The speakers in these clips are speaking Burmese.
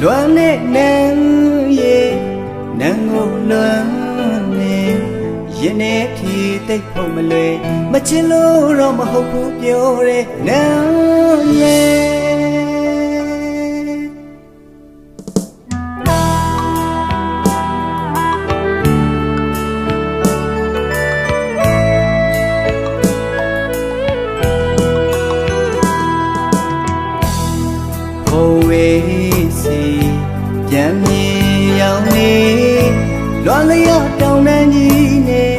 လွမ်းနဲ့နန်းရဲ့နန်းကိုလွမ်းနေရင်နဲ့ဖြီးသိပ်ဖို့မလွယ်မချစ်လို့တော့မဟုတ်ဘူးပြောတဲ့နန်းရဲ့ပြန်မြေရောက်နေလွမ်းလျောက်တောင်းတန်းကြီးနဲ့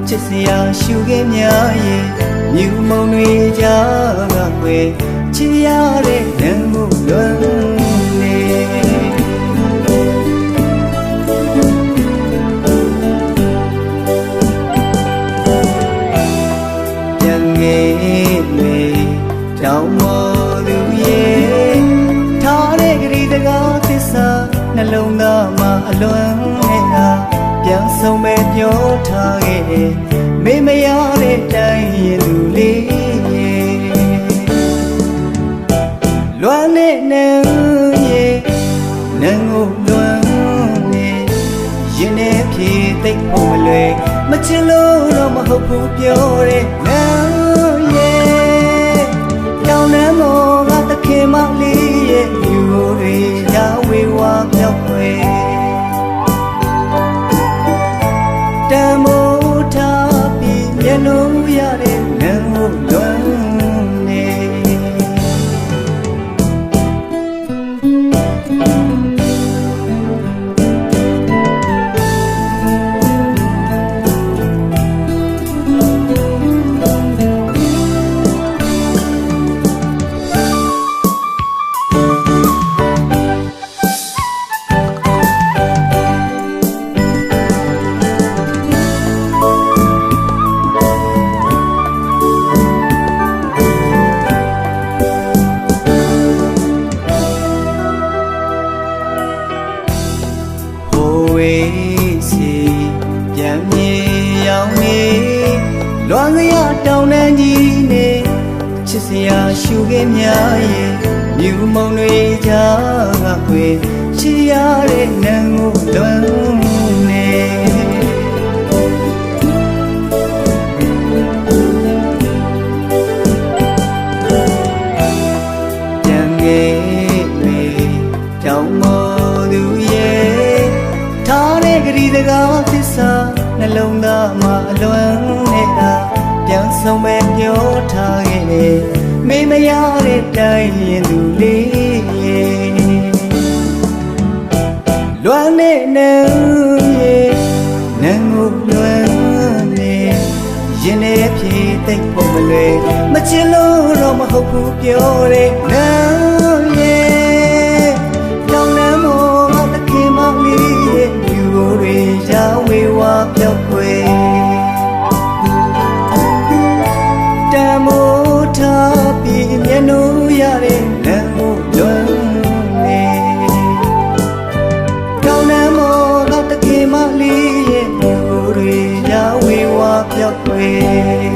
ချစ်စရာရှုခင်းများရဲ့မြူမုံတွေကြားကခွေချစ်ရတဲ့နန်းကိုလွမ်းနေပြန်ငယ်မေတောင်းမောသူရဲ့ထားတဲ့ဂရီတကားသစ္စာနှလုံးသားမှာအလွမ်းနေတာပြန်ဆုံးပဲပြောထားခဲ့တယ်မေးမရတဲ့တိုင်းရဲ့လူလေးလွမ်းနဲ့နန်းရဲ့နန်းကိုလွမ်းနေရင်နဲ့ဖြေသိပ်ဖို့မလွယ်မချစ်လို့တော့မဟုတ်ဘူးပြောတဲ့နန်းရဲ့တောင်းတန်းတော်ကသခင်မလေးရဲ့ယူတွေရာဝေဝါပြောက်ွယ်တမိုးထားပြီးမျက်လုံးရတဲ့နန်းကိုလွမ်းနေပြန်မြေရောက်နေလွမ်းစရာတောင်းတန်းကြီးနဲ့ချစ်စရာရှုခင်းများရဲ့မြူမုံတွေကြားကခွေချစ်ရတဲ့နန်းကိုလွမ်းနေပြန်ငယ်မေတောင်းမောသူရဲ့ထားတဲ့ဂရီတကားသစ္စာနှလုံးသားမှာအလွမ်းနေတာပြန်ဆုံးပဲပြောထားခဲ့တယ်မေးမရတဲ့တိုင်းရင်သူလေးလွမ်းနဲ့နန်းရဲ့နန်းကိုလွမ်းနေရင်နဲ့ဖြေသိပ်ဖို့မလွယ်မချစ်လို့တော့မဟုတ်ဘူးပြောတဲ့နန်းရဲ့တောင်းတန်းမောကသခင်မလေးရဲ့ယူတွေရာဝေဝါပြောက်ွယ်တမိုးထားပြီးမျက်နှာရတဲ့နန်းကိုလွမ်းနေတောင်းတန်းမောကသခင်မလေးရဲ့ယူတွေရာဝေဝါပြောက်ွယ်